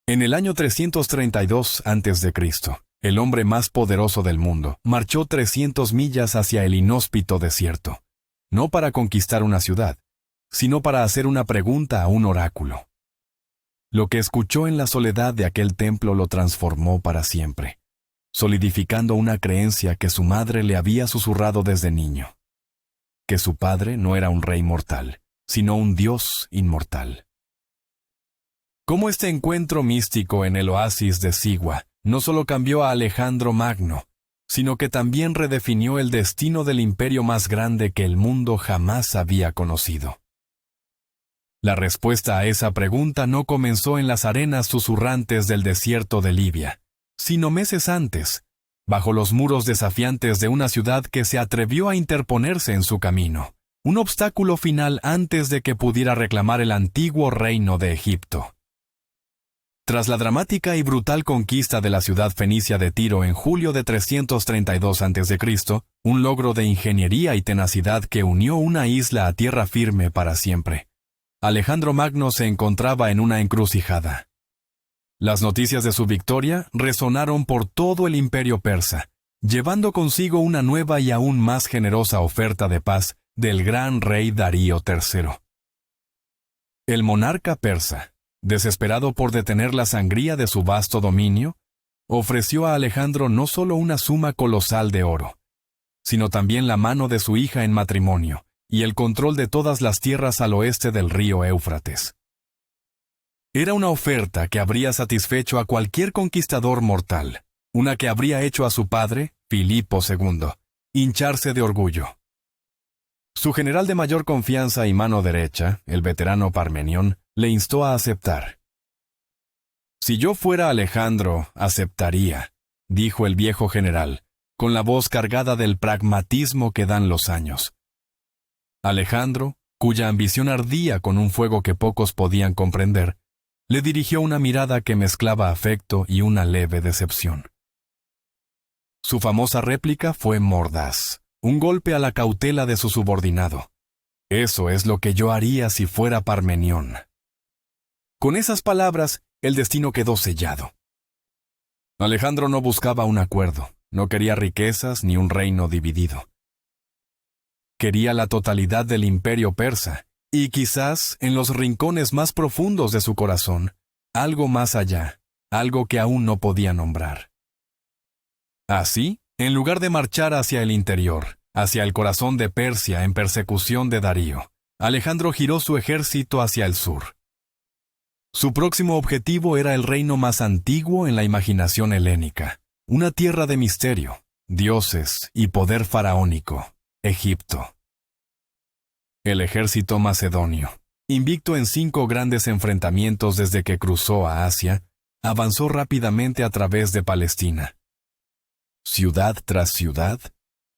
En el año 332 a.C., el hombre más poderoso del mundo marchó 300 millas hacia el inhóspito desierto, no para conquistar una ciudad, sino para hacer una pregunta a un oráculo. Lo que escuchó en la soledad de aquel templo lo transformó para siempre, solidificando una creencia que su madre le había susurrado desde niño: que su padre no era un rey mortal, sino un dios inmortal. Cómo este encuentro místico en el oasis de Sigua no solo cambió a Alejandro Magno, sino que también redefinió el destino del imperio más grande que el mundo jamás había conocido. La respuesta a esa pregunta no comenzó en las arenas susurrantes del desierto de Libia, sino meses antes, bajo los muros desafiantes de una ciudad que se atrevió a interponerse en su camino, un obstáculo final antes de que pudiera reclamar el antiguo reino de Egipto. Tras la dramática y brutal conquista de la ciudad fenicia de Tiro en julio de 332 a.C., un logro de ingeniería y tenacidad que unió una isla a tierra firme para siempre, Alejandro Magno se encontraba en una encrucijada. Las noticias de su victoria resonaron por todo el imperio persa, llevando consigo una nueva y aún más generosa oferta de paz del gran rey Darío III. El monarca persa, desesperado por detener la sangría de su vasto dominio, ofreció a Alejandro no solo una suma colosal de oro, sino también la mano de su hija en matrimonio y el control de todas las tierras al oeste del río Éufrates. Era una oferta que habría satisfecho a cualquier conquistador mortal, una que habría hecho a su padre, Filipo II, hincharse de orgullo. Su general de mayor confianza y mano derecha, el veterano Parmenión, le instó a aceptar. «Si yo fuera Alejandro, aceptaría», dijo el viejo general, con la voz cargada del pragmatismo que dan los años. Alejandro, cuya ambición ardía con un fuego que pocos podían comprender, le dirigió una mirada que mezclaba afecto y una leve decepción. Su famosa réplica fue mordaz, un golpe a la cautela de su subordinado. «Eso es lo que yo haría si fuera Parmenión». Con esas palabras, el destino quedó sellado. Alejandro no buscaba un acuerdo, no quería riquezas ni un reino dividido. Quería la totalidad del imperio persa, y quizás, en los rincones más profundos de su corazón, algo más allá, algo que aún no podía nombrar. Así, en lugar de marchar hacia el interior, hacia el corazón de Persia en persecución de Darío, Alejandro giró su ejército hacia el sur. Su próximo objetivo era el reino más antiguo en la imaginación helénica, una tierra de misterio, dioses y poder faraónico, Egipto. El ejército macedonio, invicto en 5 grandes enfrentamientos desde que cruzó a Asia, avanzó rápidamente a través de Palestina. Ciudad tras ciudad,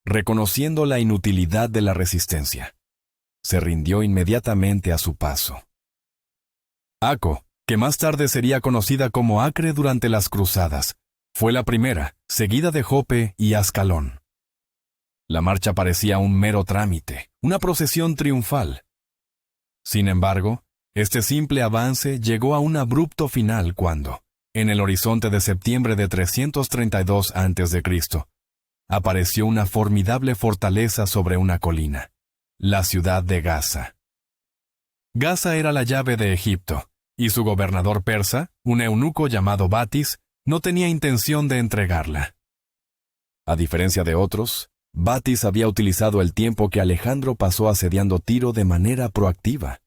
reconociendo la inutilidad de la resistencia, se rindió inmediatamente a su paso. Acco, que más tarde sería conocida como Acre durante las cruzadas, fue la primera, seguida de Jope y Ascalón. La marcha parecía un mero trámite, una procesión triunfal. Sin embargo, este simple avance llegó a un abrupto final cuando, en el horizonte de septiembre de 332 a.C., apareció una formidable fortaleza sobre una colina, la ciudad de Gaza. Gaza era la llave de Egipto, y su gobernador persa, un eunuco llamado Batis, no tenía intención de entregarla. A diferencia de otros, Batis había utilizado el tiempo que Alejandro pasó asediando Tiro de manera proactiva.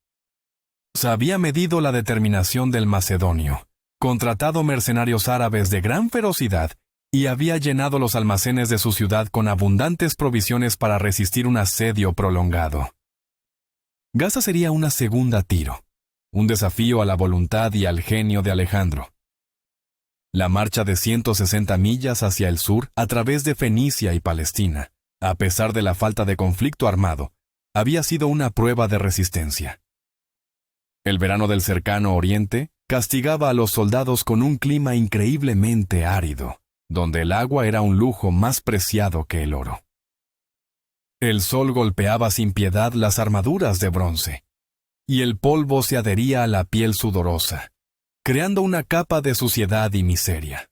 Se había medido la determinación del macedonio, contratado mercenarios árabes de gran ferocidad y había llenado los almacenes de su ciudad con abundantes provisiones para resistir un asedio prolongado. Gaza sería una segunda Tiro, un desafío a la voluntad y al genio de Alejandro. La marcha de 160 millas hacia el sur a través de Fenicia y Palestina, a pesar de la falta de conflicto armado, había sido una prueba de resistencia. El verano del cercano Oriente castigaba a los soldados con un clima increíblemente árido, donde el agua era un lujo más preciado que el oro. El sol golpeaba sin piedad las armaduras de bronce, y el polvo se adhería a la piel sudorosa, creando una capa de suciedad y miseria.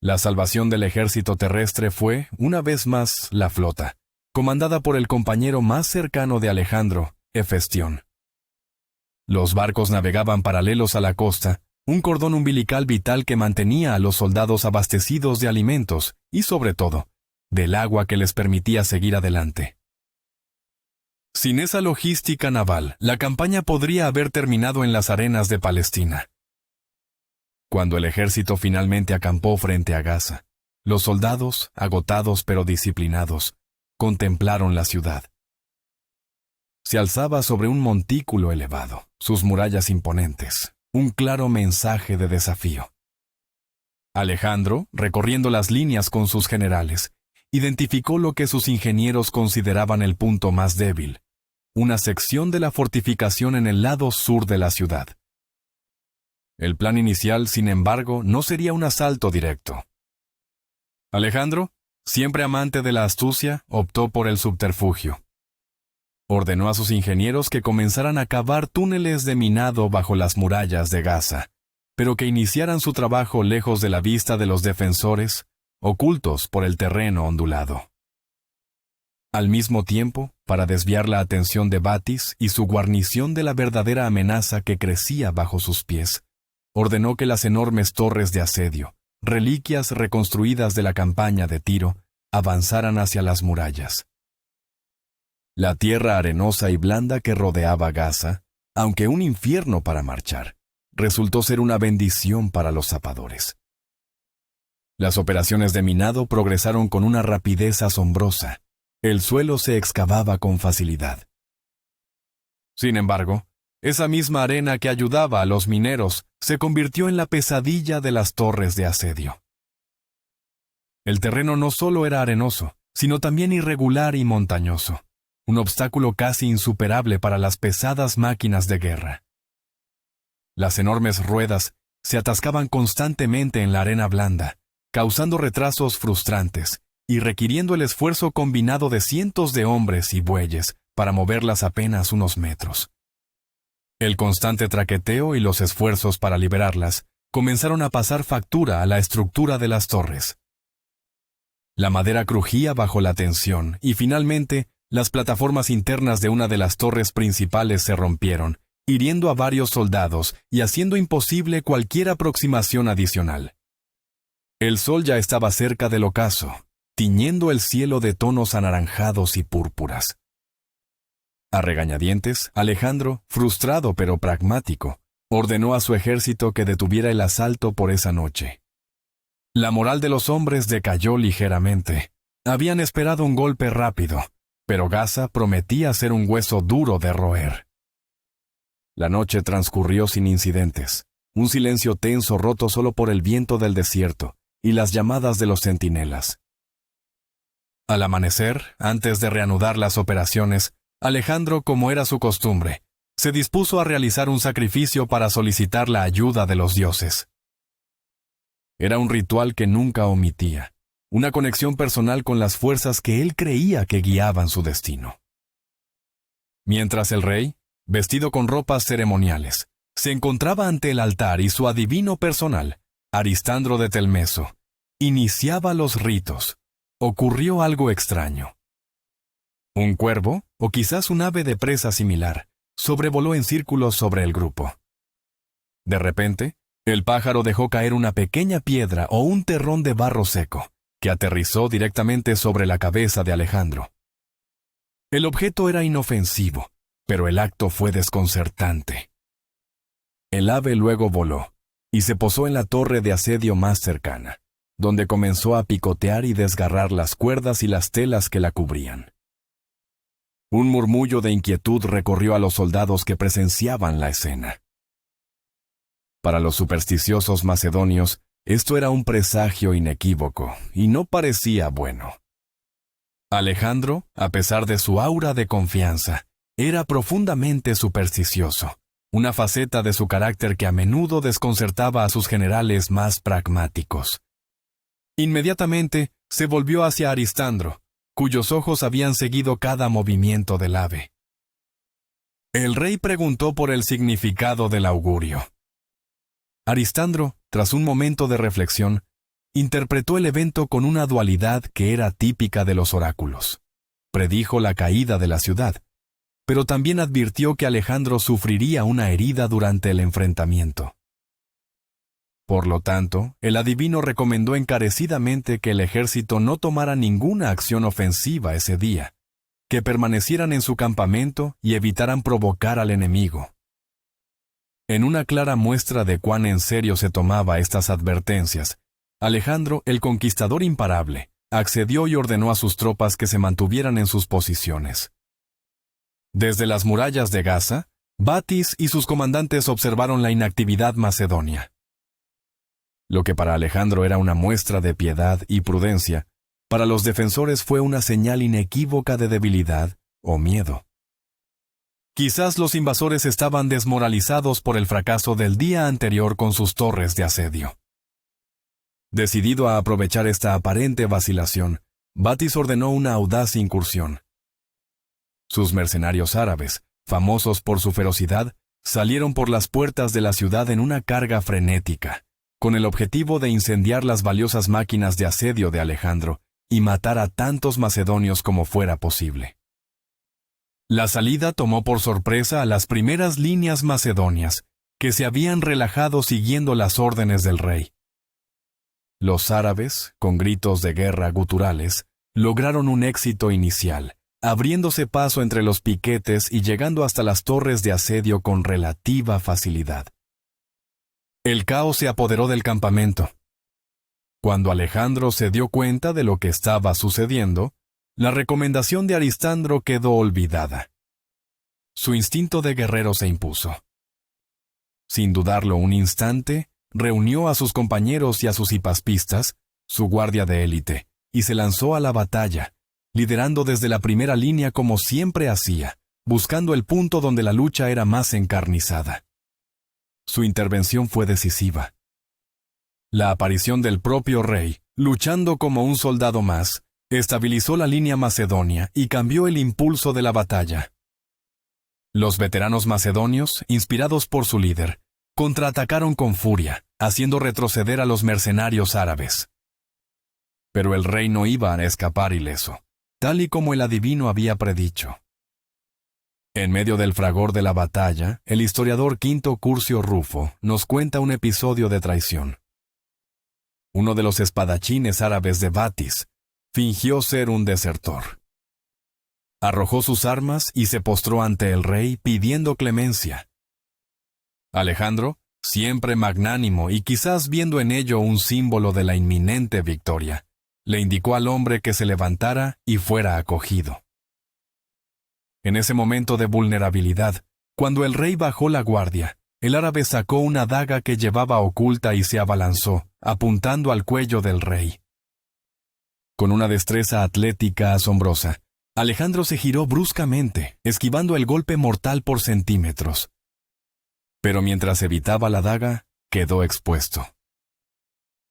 La salvación del ejército terrestre fue, una vez más, la flota, comandada por el compañero más cercano de Alejandro, Hefestión. Los barcos navegaban paralelos a la costa, un cordón umbilical vital que mantenía a los soldados abastecidos de alimentos y, sobre todo, del agua que les permitía seguir adelante. Sin esa logística naval, la campaña podría haber terminado en las arenas de Palestina. Cuando el ejército finalmente acampó frente a Gaza, los soldados, agotados pero disciplinados, contemplaron la ciudad. Se alzaba sobre un montículo elevado, sus murallas imponentes, un claro mensaje de desafío. Alejandro, recorriendo las líneas con sus generales, identificó lo que sus ingenieros consideraban el punto más débil, una sección de la fortificación en el lado sur de la ciudad. El plan inicial, sin embargo, no sería un asalto directo. Alejandro, siempre amante de la astucia, optó por el subterfugio. Ordenó a sus ingenieros que comenzaran a cavar túneles de minado bajo las murallas de Gaza, pero que iniciaran su trabajo lejos de la vista de los defensores, ocultos por el terreno ondulado. Al mismo tiempo, para desviar la atención de Batis y su guarnición de la verdadera amenaza que crecía bajo sus pies, ordenó que las enormes torres de asedio, reliquias reconstruidas de la campaña de Tiro, avanzaran hacia las murallas. La tierra arenosa y blanda que rodeaba Gaza, aunque un infierno para marchar, resultó ser una bendición para los zapadores. Las operaciones de minado progresaron con una rapidez asombrosa. El suelo se excavaba con facilidad. Sin embargo, esa misma arena que ayudaba a los mineros se convirtió en la pesadilla de las torres de asedio. El terreno no solo era arenoso, sino también irregular y montañoso, un obstáculo casi insuperable para las pesadas máquinas de guerra. Las enormes ruedas se atascaban constantemente en la arena blanda, causando retrasos frustrantes y requiriendo el esfuerzo combinado de cientos de hombres y bueyes para moverlas apenas unos metros. El constante traqueteo y los esfuerzos para liberarlas comenzaron a pasar factura a la estructura de las torres. La madera crujía bajo la tensión y finalmente las plataformas internas de una de las torres principales se rompieron, hiriendo a varios soldados y haciendo imposible cualquier aproximación adicional. El sol ya estaba cerca del ocaso, tiñendo el cielo de tonos anaranjados y púrpuras. A regañadientes, Alejandro, frustrado pero pragmático, ordenó a su ejército que detuviera el asalto por esa noche. La moral de los hombres decayó ligeramente. Habían esperado un golpe rápido, pero Gaza prometía ser un hueso duro de roer. La noche transcurrió sin incidentes, un silencio tenso roto solo por el viento del desierto y las llamadas de los centinelas. Al amanecer, antes de reanudar las operaciones, Alejandro, como era su costumbre, se dispuso a realizar un sacrificio para solicitar la ayuda de los dioses. Era un ritual que nunca omitía, una conexión personal con las fuerzas que él creía que guiaban su destino. Mientras el rey, vestido con ropas ceremoniales, se encontraba ante el altar y su adivino personal, Aristandro de Telmeso, iniciaba los ritos, ocurrió algo extraño. Un cuervo, o quizás un ave de presa similar, sobrevoló en círculos sobre el grupo. De repente, el pájaro dejó caer una pequeña piedra o un terrón de barro seco, que aterrizó directamente sobre la cabeza de Alejandro. El objeto era inofensivo, pero el acto fue desconcertante. El ave luego voló, y se posó en la torre de asedio más cercana, donde comenzó a picotear y desgarrar las cuerdas y las telas que la cubrían. Un murmullo de inquietud recorrió a los soldados que presenciaban la escena. Para los supersticiosos macedonios, esto era un presagio inequívoco, y no parecía bueno. Alejandro, a pesar de su aura de confianza, era profundamente supersticioso, una faceta de su carácter que a menudo desconcertaba a sus generales más pragmáticos. Inmediatamente se volvió hacia Aristandro, cuyos ojos habían seguido cada movimiento del ave. El rey preguntó por el significado del augurio. Aristandro, tras un momento de reflexión, interpretó el evento con una dualidad que era típica de los oráculos. Predijo la caída de la ciudad, pero también advirtió que Alejandro sufriría una herida durante el enfrentamiento. Por lo tanto, el adivino recomendó encarecidamente que el ejército no tomara ninguna acción ofensiva ese día, que permanecieran en su campamento y evitaran provocar al enemigo. En una clara muestra de cuán en serio se tomaba estas advertencias, Alejandro, el conquistador imparable, accedió y ordenó a sus tropas que se mantuvieran en sus posiciones. Desde las murallas de Gaza, Batis y sus comandantes observaron la inactividad macedonia. Lo que para Alejandro era una muestra de piedad y prudencia, para los defensores fue una señal inequívoca de debilidad o miedo. Quizás los invasores estaban desmoralizados por el fracaso del día anterior con sus torres de asedio. Decidido a aprovechar esta aparente vacilación, Batis ordenó una audaz incursión. Sus mercenarios árabes, famosos por su ferocidad, salieron por las puertas de la ciudad en una carga frenética, con el objetivo de incendiar las valiosas máquinas de asedio de Alejandro y matar a tantos macedonios como fuera posible. La salida tomó por sorpresa a las primeras líneas macedonias, que se habían relajado siguiendo las órdenes del rey. Los árabes, con gritos de guerra guturales, lograron un éxito inicial, abriéndose paso entre los piquetes y llegando hasta las torres de asedio con relativa facilidad. El caos se apoderó del campamento. Cuando Alejandro se dio cuenta de lo que estaba sucediendo, la recomendación de Aristandro quedó olvidada. Su instinto de guerrero se impuso. Sin dudarlo un instante, reunió a sus compañeros y a sus hipaspistas, su guardia de élite, y se lanzó a la batalla, liderando desde la primera línea como siempre hacía, buscando el punto donde la lucha era más encarnizada. Su intervención fue decisiva. La aparición del propio rey, luchando como un soldado más, estabilizó la línea macedonia y cambió el impulso de la batalla. Los veteranos macedonios, inspirados por su líder, contraatacaron con furia, haciendo retroceder a los mercenarios árabes. Pero el rey no iba a escapar ileso, tal y como el adivino había predicho. En medio del fragor de la batalla, el historiador Quinto Curcio Rufo nos cuenta un episodio de traición. Uno de los espadachines árabes de Batis fingió ser un desertor. Arrojó sus armas y se postró ante el rey pidiendo clemencia. Alejandro, siempre magnánimo y quizás viendo en ello un símbolo de la inminente victoria, le indicó al hombre que se levantara y fuera acogido. En ese momento de vulnerabilidad, cuando el rey bajó la guardia, el árabe sacó una daga que llevaba oculta y se abalanzó, apuntando al cuello del rey. Con una destreza atlética asombrosa, Alejandro se giró bruscamente, esquivando el golpe mortal por centímetros. Pero mientras evitaba la daga, quedó expuesto.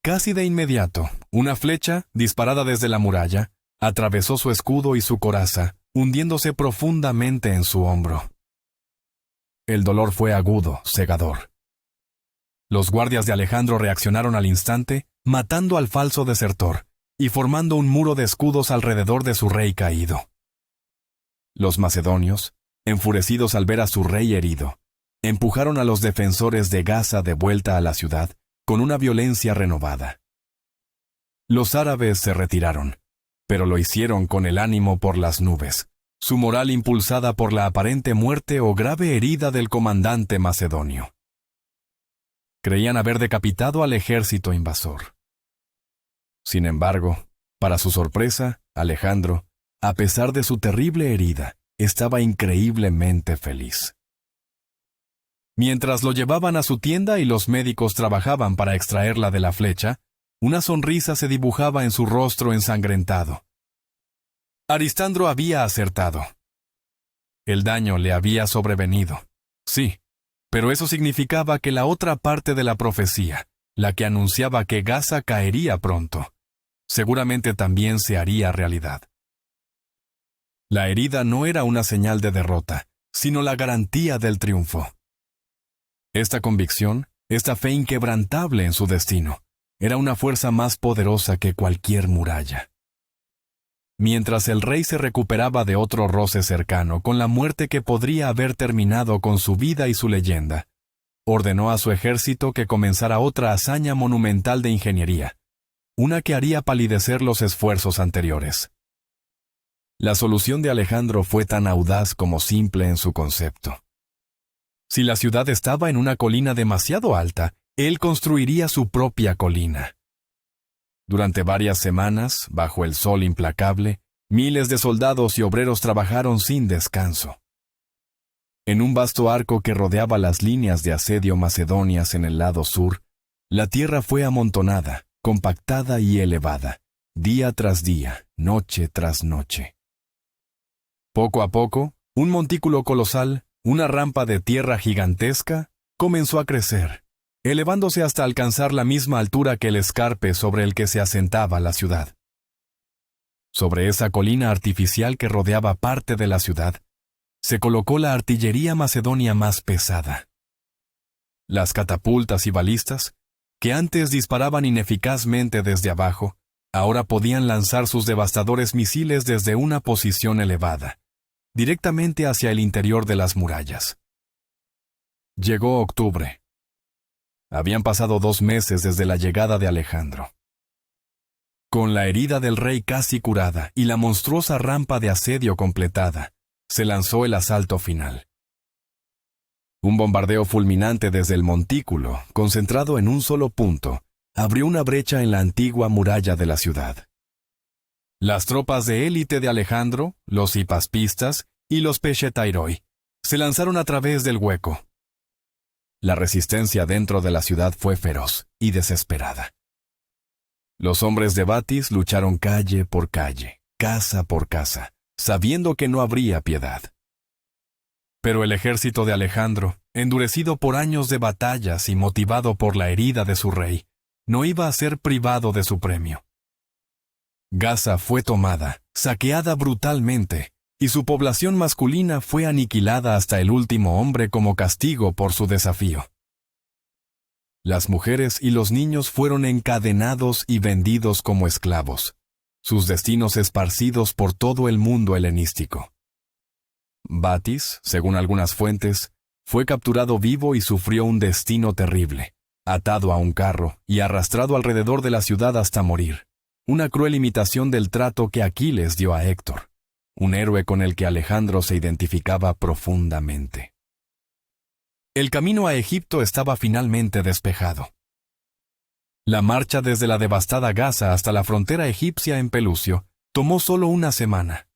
Casi de inmediato, una flecha, disparada desde la muralla, atravesó su escudo y su coraza, hundiéndose profundamente en su hombro. El dolor fue agudo, cegador. Los guardias de Alejandro reaccionaron al instante, matando al falso desertor y formando un muro de escudos alrededor de su rey caído. Los macedonios, enfurecidos al ver a su rey herido, empujaron a los defensores de Gaza de vuelta a la ciudad con una violencia renovada. Los árabes se retiraron, pero lo hicieron con el ánimo por las nubes, su moral impulsada por la aparente muerte o grave herida del comandante macedonio. Creían haber decapitado al ejército invasor. Sin embargo, para su sorpresa, Alejandro, a pesar de su terrible herida, estaba increíblemente feliz. Mientras lo llevaban a su tienda y los médicos trabajaban para extraerla de la flecha, una sonrisa se dibujaba en su rostro ensangrentado. Aristandro había acertado. El daño le había sobrevenido, sí, pero eso significaba que la otra parte de la profecía, la que anunciaba que Gaza caería pronto, seguramente también se haría realidad. La herida no era una señal de derrota, sino la garantía del triunfo. Esta convicción, Esta fe inquebrantable en su destino era una fuerza más poderosa que cualquier muralla. Mientras el rey se recuperaba de otro roce cercano con la muerte que podría haber terminado con su vida y su leyenda, ordenó a su ejército que comenzara otra hazaña monumental de ingeniería, una que haría palidecer los esfuerzos anteriores. La solución de Alejandro fue tan audaz como simple en su concepto. Si la ciudad estaba en una colina demasiado alta, él construiría su propia colina. Durante varias semanas, bajo el sol implacable, miles de soldados y obreros trabajaron sin descanso. En un vasto arco que rodeaba las líneas de asedio macedonias en el lado sur, la tierra fue amontonada, compactada y elevada, día tras día, noche tras noche. Poco a poco, un montículo colosal, una rampa de tierra gigantesca, comenzó a crecer, elevándose hasta alcanzar la misma altura que el escarpe sobre el que se asentaba la ciudad. Sobre esa colina artificial que rodeaba parte de la ciudad, se colocó la artillería macedonia más pesada. Las catapultas y balistas, que antes disparaban ineficazmente desde abajo, ahora podían lanzar sus devastadores misiles desde una posición elevada, directamente hacia el interior de las murallas. Llegó octubre. Habían pasado 2 meses desde la llegada de Alejandro. Con la herida del rey casi curada y la monstruosa rampa de asedio completada, se lanzó el asalto final. Un bombardeo fulminante desde el montículo, concentrado en un solo punto, abrió una brecha en la antigua muralla de la ciudad. Las tropas de élite de Alejandro, los hipaspistas y los peshetairoi, se lanzaron a través del hueco. La resistencia dentro de la ciudad fue feroz y desesperada. Los hombres de Batis lucharon calle por calle, casa por casa, sabiendo que no habría piedad. Pero el ejército de Alejandro, endurecido por años de batallas y motivado por la herida de su rey, no iba a ser privado de su premio. Gaza fue tomada, saqueada brutalmente, y su población masculina fue aniquilada hasta el último hombre como castigo por su desafío. Las mujeres y los niños fueron encadenados y vendidos como esclavos, sus destinos esparcidos por todo el mundo helenístico. Batis, según algunas fuentes, fue capturado vivo y sufrió un destino terrible, atado a un carro y arrastrado alrededor de la ciudad hasta morir, una cruel imitación del trato que Aquiles dio a Héctor, un héroe con el que Alejandro se identificaba profundamente. El camino a Egipto estaba finalmente despejado. La marcha desde la devastada Gaza hasta la frontera egipcia en Pelusio tomó solo una semana.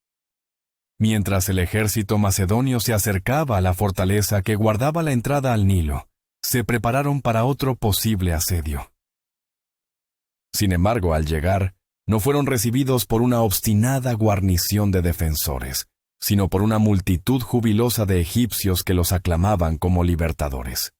Mientras el ejército macedonio se acercaba a la fortaleza que guardaba la entrada al Nilo, se prepararon para otro posible asedio. Sin embargo, al llegar, no fueron recibidos por una obstinada guarnición de defensores, sino por una multitud jubilosa de egipcios que los aclamaban como libertadores.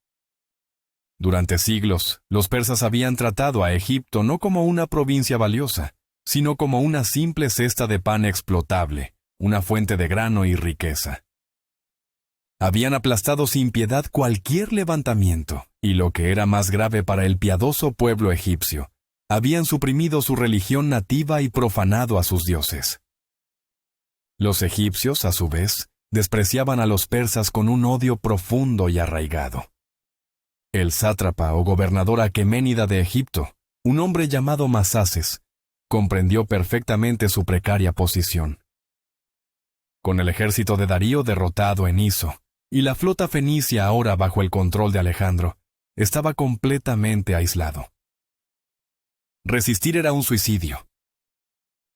Durante siglos, los persas habían tratado a Egipto no como una provincia valiosa, sino como una simple cesta de pan explotable, una fuente de grano y riqueza. Habían aplastado sin piedad cualquier levantamiento, y lo que era más grave para el piadoso pueblo egipcio, habían suprimido su religión nativa y profanado a sus dioses. Los egipcios, a su vez, despreciaban a los persas con un odio profundo y arraigado. El sátrapa o gobernador aqueménida de Egipto, un hombre llamado Masaces, comprendió perfectamente su precaria posición. Con el ejército de Darío derrotado en Iso, y la flota fenicia ahora bajo el control de Alejandro, estaba completamente aislado. Resistir era un suicidio.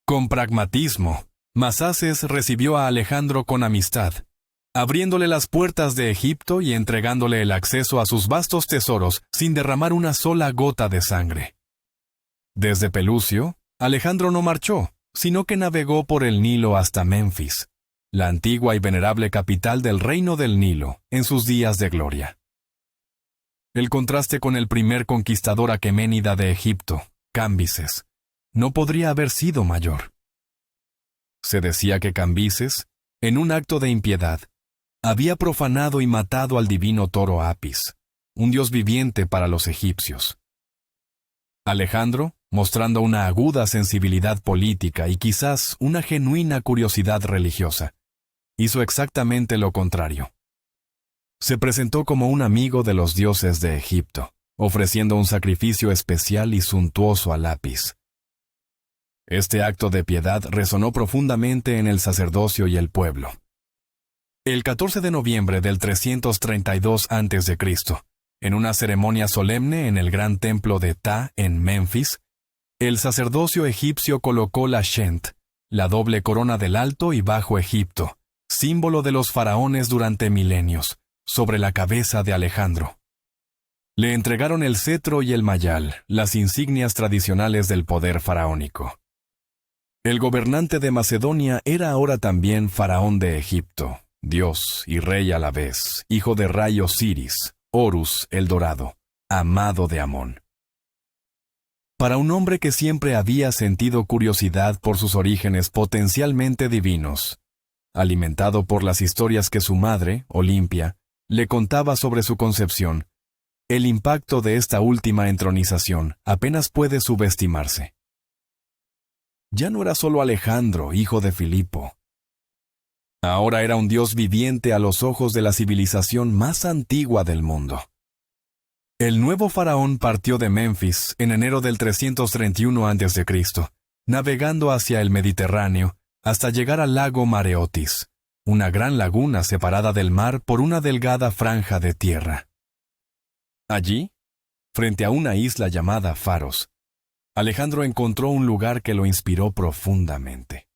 Con pragmatismo, Masaces recibió a Alejandro con amistad, abriéndole las puertas de Egipto y entregándole el acceso a sus vastos tesoros sin derramar una sola gota de sangre. Desde Pelusio, Alejandro no marchó, sino que navegó por el Nilo hasta Menfis, la antigua y venerable capital del reino del Nilo, en sus días de gloria. El contraste con el primer conquistador aqueménida de Egipto, Cambises, no podría haber sido mayor. Se decía que Cambises, en un acto de impiedad, había profanado y matado al divino toro Apis, un Dios viviente para los egipcios. Alejandro, mostrando una aguda sensibilidad política y quizás una genuina curiosidad religiosa, hizo exactamente lo contrario. Se presentó como un amigo de los dioses de Egipto, ofreciendo un sacrificio especial y suntuoso a Apis. Este acto de piedad resonó profundamente en el sacerdocio y el pueblo. El 14 de noviembre del 332 a.C., en una ceremonia solemne en el gran templo de Ptah en Memphis, el sacerdocio egipcio colocó la Shent, la doble corona del Alto y Bajo Egipto, símbolo de los faraones durante milenios, sobre la cabeza de Alejandro. Le entregaron el cetro y el mayal, las insignias tradicionales del poder faraónico. El gobernante de Macedonia era ahora también faraón de Egipto, dios y rey a la vez, hijo de Ra Osiris, Horus el Dorado, amado de Amón. Para un hombre que siempre había sentido curiosidad por sus orígenes potencialmente divinos, alimentado por las historias que su madre, Olimpia, le contaba sobre su concepción, el impacto de esta última entronización apenas puede subestimarse. Ya no era solo Alejandro, hijo de Filipo. Ahora era un dios viviente a los ojos de la civilización más antigua del mundo. El nuevo faraón partió de Memphis en enero del 331 a.C., navegando hacia el Mediterráneo hasta llegar al lago Mareotis, una gran laguna separada del mar por una delgada franja de tierra. Allí, frente a una isla llamada Faros, Alejandro encontró un lugar que lo inspiró profundamente.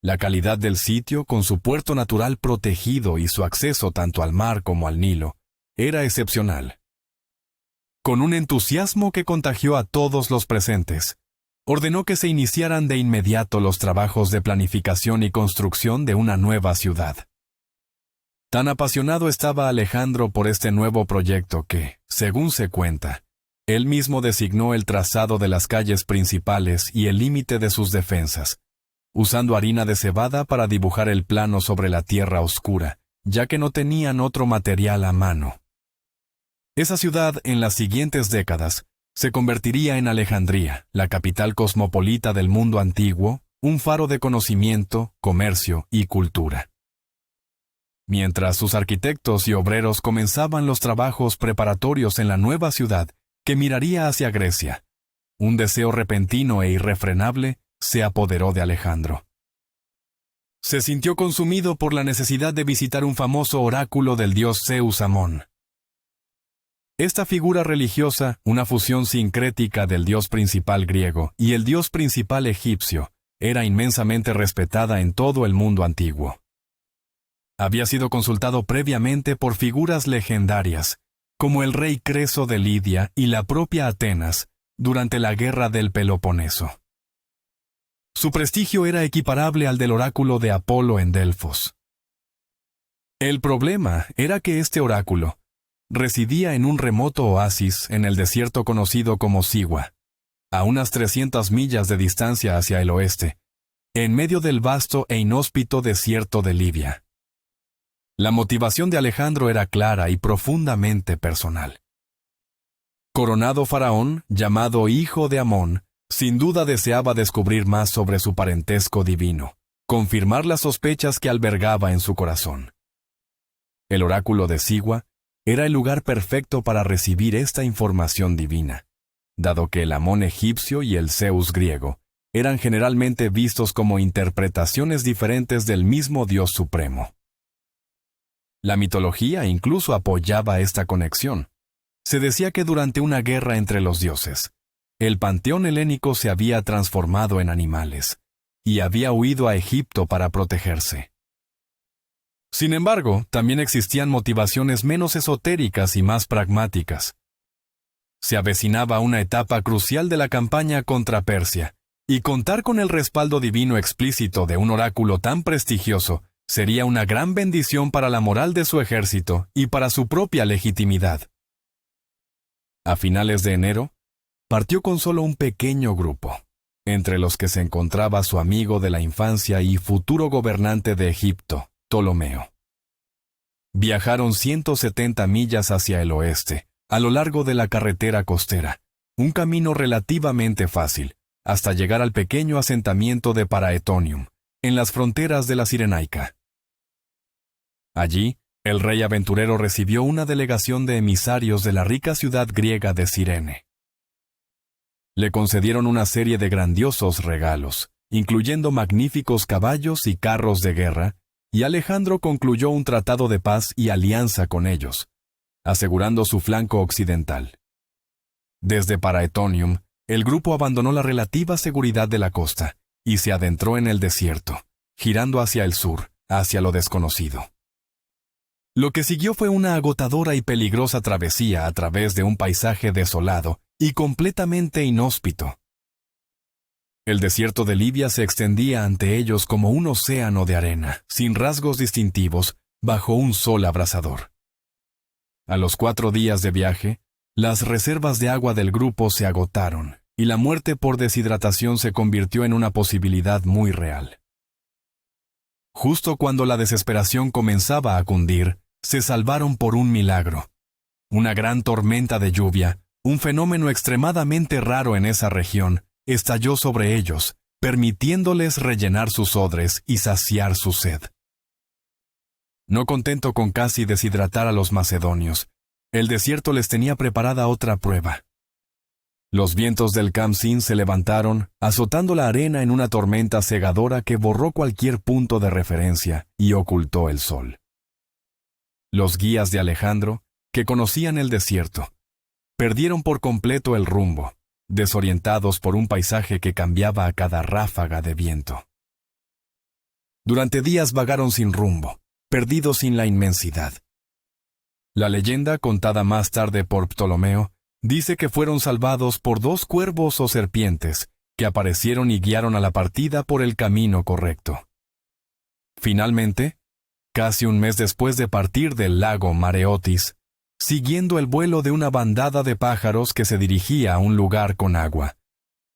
La calidad del sitio, con su puerto natural protegido y su acceso tanto al mar como al Nilo, era excepcional. Con un entusiasmo que contagió a todos los presentes, ordenó que se iniciaran de inmediato los trabajos de planificación y construcción de una nueva ciudad. Tan apasionado estaba Alejandro por este nuevo proyecto que, según se cuenta, él mismo designó el trazado de las calles principales y el límite de sus defensas, usando harina de cebada para dibujar el plano sobre la tierra oscura, ya que no tenían otro material a mano. Esa ciudad, en las siguientes décadas, se convertiría en Alejandría, la capital cosmopolita del mundo antiguo, un faro de conocimiento, comercio y cultura. Mientras sus arquitectos y obreros comenzaban los trabajos preparatorios en la nueva ciudad que miraría hacia Grecia, un deseo repentino e irrefrenable se apoderó de Alejandro. Se sintió consumido por la necesidad de visitar un famoso oráculo del dios Zeus Amón. Esta figura religiosa, una fusión sincrética del dios principal griego y el dios principal egipcio, era inmensamente respetada en todo el mundo antiguo. Había sido consultado previamente por figuras legendarias, como el rey Creso de Lidia y la propia Atenas, durante la guerra del Peloponeso. Su prestigio era equiparable al del oráculo de Apolo en Delfos. El problema era que este oráculo residía en un remoto oasis en el desierto conocido como Siwa, a unas 300 millas de distancia hacia el oeste, en medio del vasto e inhóspito desierto de Libia. La motivación de Alejandro era clara y profundamente personal. Coronado faraón, llamado hijo de Amón, sin duda deseaba descubrir más sobre su parentesco divino, confirmar las sospechas que albergaba en su corazón. El oráculo de Siwa era el lugar perfecto para recibir esta información divina, dado que el Amón egipcio y el Zeus griego eran generalmente vistos como interpretaciones diferentes del mismo Dios supremo. La mitología incluso apoyaba esta conexión. Se decía que durante una guerra entre los dioses, el panteón helénico se había transformado en animales, y había huido a Egipto para protegerse. Sin embargo, también existían motivaciones menos esotéricas y más pragmáticas. Se avecinaba una etapa crucial de la campaña contra Persia, y contar con el respaldo divino explícito de un oráculo tan prestigioso sería una gran bendición para la moral de su ejército y para su propia legitimidad. A finales de enero, partió con solo un pequeño grupo, entre los que se encontraba su amigo de la infancia y futuro gobernante de Egipto, Ptolomeo. Viajaron 170 millas hacia el oeste, a lo largo de la carretera costera, un camino relativamente fácil, hasta llegar al pequeño asentamiento de Paraetonium, en las fronteras de la Cirenaica. Allí, el rey aventurero recibió una delegación de emisarios de la rica ciudad griega de Cirene. Le concedieron una serie de grandiosos regalos, incluyendo magníficos caballos y carros de guerra, y Alejandro concluyó un tratado de paz y alianza con ellos, asegurando su flanco occidental. Desde Paraetonium, el grupo abandonó la relativa seguridad de la costa y se adentró en el desierto, girando hacia el sur, hacia lo desconocido. Lo que siguió fue una agotadora y peligrosa travesía a través de un paisaje desolado y completamente inhóspito. El desierto de Libia se extendía ante ellos como un océano de arena, sin rasgos distintivos, bajo un sol abrasador. A los 4 días de viaje, las reservas de agua del grupo se agotaron, y la muerte por deshidratación se convirtió en una posibilidad muy real. Justo cuando la desesperación comenzaba a cundir, se salvaron por un milagro. Una gran tormenta de lluvia, un fenómeno extremadamente raro en esa región, estalló sobre ellos, permitiéndoles rellenar sus odres y saciar su sed. No contento con casi deshidratar a los macedonios, el desierto les tenía preparada otra prueba. Los vientos del Khamsin se levantaron, azotando la arena en una tormenta cegadora que borró cualquier punto de referencia y ocultó el sol. Los guías de Alejandro, que conocían el desierto, perdieron por completo el rumbo, desorientados por un paisaje que cambiaba a cada ráfaga de viento. Durante días vagaron sin rumbo, perdidos en la inmensidad. La leyenda, contada más tarde por Ptolomeo, dice que fueron salvados por 2 cuervos o serpientes, que aparecieron y guiaron a la partida por el camino correcto. Finalmente, casi un mes después de partir del lago Mareotis, siguiendo el vuelo de una bandada de pájaros que se dirigía a un lugar con agua,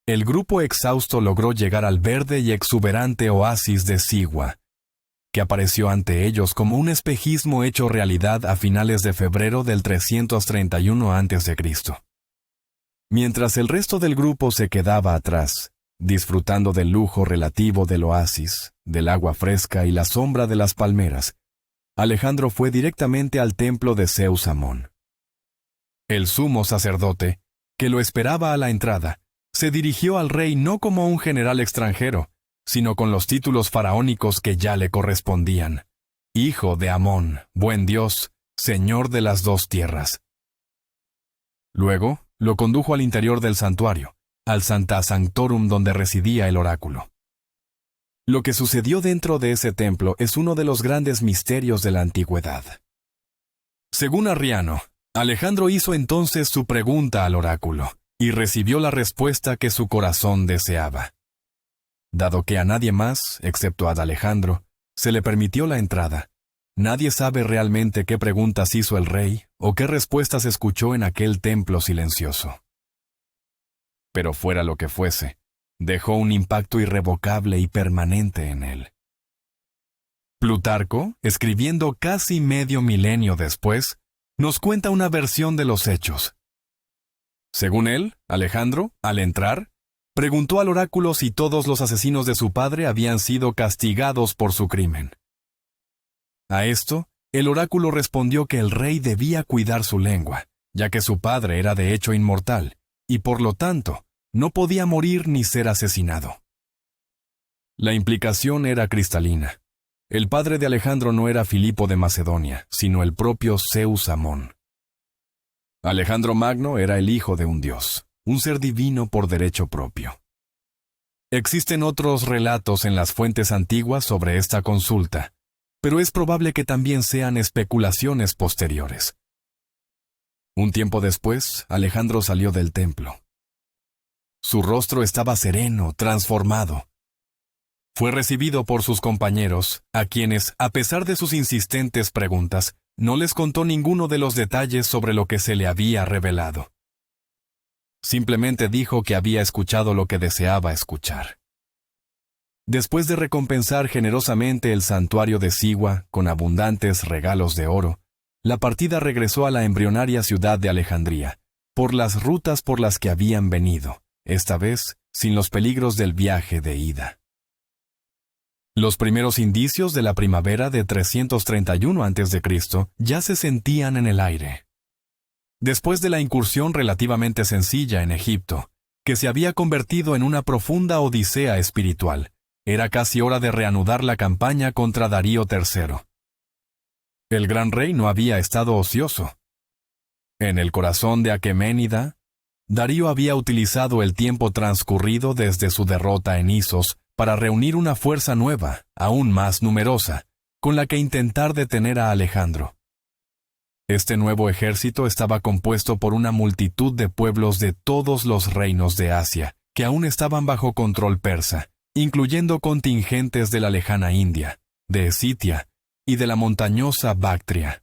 el grupo exhausto logró llegar al verde y exuberante oasis de Sigua, que apareció ante ellos como un espejismo hecho realidad a finales de febrero del 331 a.C. Mientras el resto del grupo se quedaba atrás, disfrutando del lujo relativo del oasis, del agua fresca y la sombra de las palmeras, Alejandro fue directamente al templo de Zeus Amón. El sumo sacerdote, que lo esperaba a la entrada, se dirigió al rey no como un general extranjero, sino con los títulos faraónicos que ya le correspondían: Hijo de Amón, buen Dios, Señor de las 2 tierras. Luego, lo condujo al interior del santuario, al Sancta Sanctorum donde residía el oráculo. Lo que sucedió dentro de ese templo es uno de los grandes misterios de la antigüedad. Según Arriano, Alejandro hizo entonces su pregunta al oráculo, y recibió la respuesta que su corazón deseaba. Dado que a nadie más, excepto a Alejandro, se le permitió la entrada, nadie sabe realmente qué preguntas hizo el rey o qué respuestas escuchó en aquel templo silencioso. Pero fuera lo que fuese, dejó un impacto irrevocable y permanente en él. Plutarco, escribiendo casi medio milenio después, nos cuenta una versión de los hechos. Según él, Alejandro, al entrar, preguntó al oráculo si todos los asesinos de su padre habían sido castigados por su crimen. A esto, el oráculo respondió que el rey debía cuidar su lengua, ya que su padre era de hecho inmortal, y por lo tanto, no podía morir ni ser asesinado. La implicación era cristalina. El padre de Alejandro no era Filipo de Macedonia, sino el propio Zeus Amón. Alejandro Magno era el hijo de un dios, un ser divino por derecho propio. Existen otros relatos en las fuentes antiguas sobre esta consulta, pero es probable que también sean especulaciones posteriores. Un tiempo después, Alejandro salió del templo. Su rostro estaba sereno, transformado. Fue recibido por sus compañeros, a quienes, a pesar de sus insistentes preguntas, no les contó ninguno de los detalles sobre lo que se le había revelado. Simplemente dijo que había escuchado lo que deseaba escuchar. Después de recompensar generosamente el santuario de Sigua con abundantes regalos de oro, la partida regresó a la embrionaria ciudad de Alejandría, por las rutas por las que habían venido, esta vez sin los peligros del viaje de ida. Los primeros indicios de la primavera de 331 a.C. ya se sentían en el aire. Después de la incursión relativamente sencilla en Egipto, que se había convertido en una profunda odisea espiritual, era casi hora de reanudar la campaña contra Darío III. El gran rey no había estado ocioso. En el corazón de Aqueménida, Darío había utilizado el tiempo transcurrido desde su derrota en Isos para reunir una fuerza nueva, aún más numerosa, con la que intentar detener a Alejandro. Este nuevo ejército estaba compuesto por una multitud de pueblos de todos los reinos de Asia, que aún estaban bajo control persa, incluyendo contingentes de la lejana India, de Escitia y de la montañosa Bactria.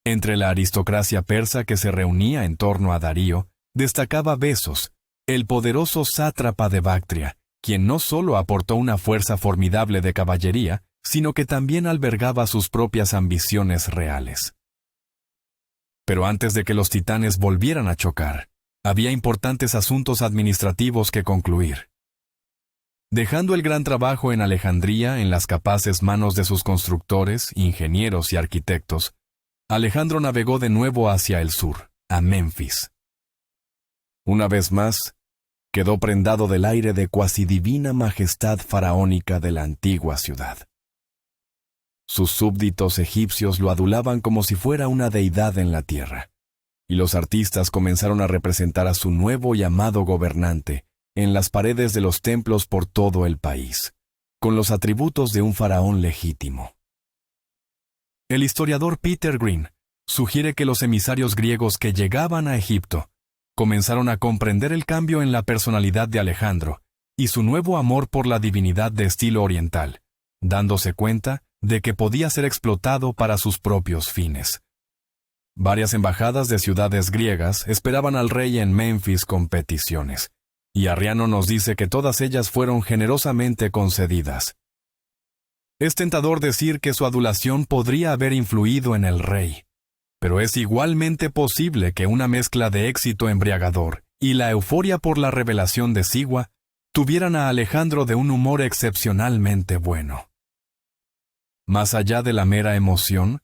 Entre la aristocracia persa que se reunía en torno a Darío, destacaba Besos, el poderoso sátrapa de Bactria, quien no solo aportó una fuerza formidable de caballería, sino que también albergaba sus propias ambiciones reales. Pero antes de que los titanes volvieran a chocar, había importantes asuntos administrativos que concluir. Dejando el gran trabajo en Alejandría en las capaces manos de sus constructores, ingenieros y arquitectos, Alejandro navegó de nuevo hacia el sur, a Menfis. Una vez más, quedó prendado del aire de cuasi divina majestad faraónica de la antigua ciudad. Sus súbditos egipcios lo adulaban como si fuera una deidad en la tierra, y los artistas comenzaron a representar a su nuevo y amado gobernante en las paredes de los templos por todo el país, con los atributos de un faraón legítimo. El historiador Peter Green sugiere que los emisarios griegos que llegaban a Egipto comenzaron a comprender el cambio en la personalidad de Alejandro y su nuevo amor por la divinidad de estilo oriental, dándose cuenta de que podía ser explotado para sus propios fines. Varias embajadas de ciudades griegas esperaban al rey en Menfis con peticiones, y Arriano nos dice que todas ellas fueron generosamente concedidas. Es tentador decir que su adulación podría haber influido en el rey, pero es igualmente posible que una mezcla de éxito embriagador y la euforia por la revelación de Sigua tuvieran a Alejandro de un humor excepcionalmente bueno. Más allá de la mera emoción,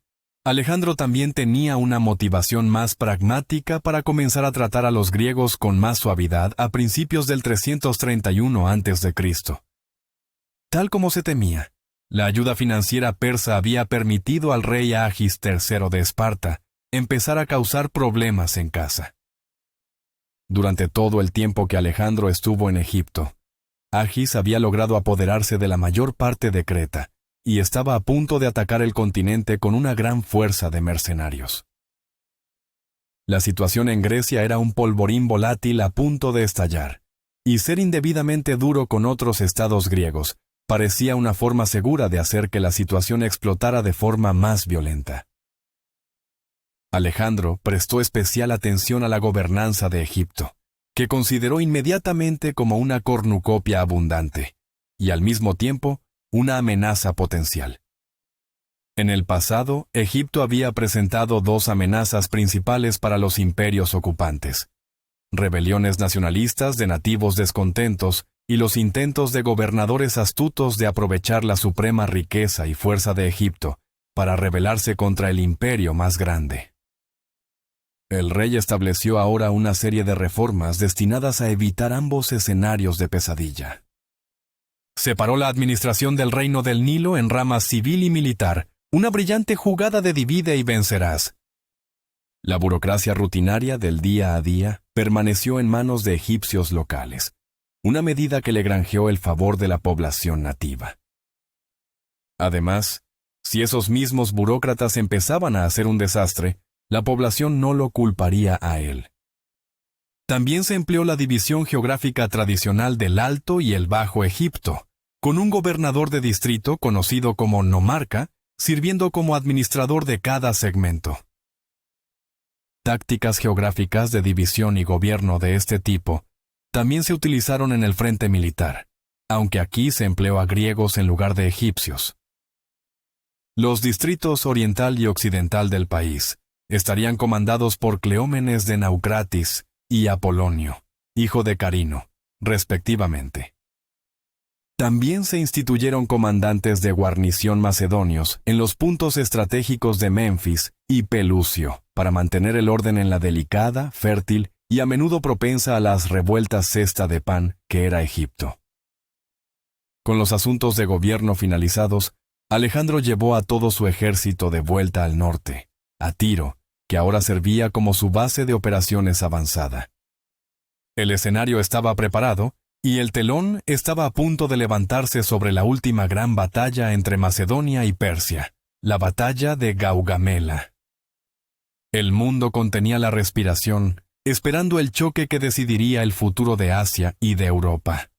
Alejandro también tenía una motivación más pragmática para comenzar a tratar a los griegos con más suavidad a principios del 331 a.C. Tal como se temía, la ayuda financiera persa había permitido al rey Agis III de Esparta empezar a causar problemas en casa. Durante todo el tiempo que Alejandro estuvo en Egipto, Agis había logrado apoderarse de la mayor parte de Creta y estaba a punto de atacar el continente con una gran fuerza de mercenarios. La situación en Grecia era un polvorín volátil a punto de estallar, y ser indebidamente duro con otros estados griegos parecía una forma segura de hacer que la situación explotara de forma más violenta. Alejandro prestó especial atención a la gobernanza de Egipto, que consideró inmediatamente como una cornucopia abundante, y al mismo tiempo una amenaza potencial. En el pasado, Egipto había presentado dos amenazas principales para los imperios ocupantes: rebeliones nacionalistas de nativos descontentos y los intentos de gobernadores astutos de aprovechar la suprema riqueza y fuerza de Egipto para rebelarse contra el imperio más grande. El rey estableció ahora una serie de reformas destinadas a evitar ambos escenarios de pesadilla. Separó la administración del reino del Nilo en ramas civil y militar, una brillante jugada de divide y vencerás. La burocracia rutinaria del día a día permaneció en manos de egipcios locales, una medida que le granjeó el favor de la población nativa. Además, si esos mismos burócratas empezaban a hacer un desastre, la población no lo culparía a él. También se empleó la división geográfica tradicional del Alto y el Bajo Egipto, con un gobernador de distrito conocido como nomarca, sirviendo como administrador de cada segmento. Tácticas geográficas de división y gobierno de este tipo también se utilizaron en el frente militar, aunque aquí se empleó a griegos en lugar de egipcios. Los distritos oriental y occidental del país estarían comandados por Cleómenes de Naucratis y Apolonio, hijo de Carino, respectivamente. También se instituyeron comandantes de guarnición macedonios en los puntos estratégicos de Menfis y Pelucio, para mantener el orden en la delicada, fértil y a menudo propensa a las revueltas cesta de pan que era Egipto. Con los asuntos de gobierno finalizados, Alejandro llevó a todo su ejército de vuelta al norte, a Tiro, que ahora servía como su base de operaciones avanzada. El escenario estaba preparado, y el telón estaba a punto de levantarse sobre la última gran batalla entre Macedonia y Persia, la batalla de Gaugamela. El mundo contenía la respiración, esperando el choque que decidiría el futuro de Asia y de Europa.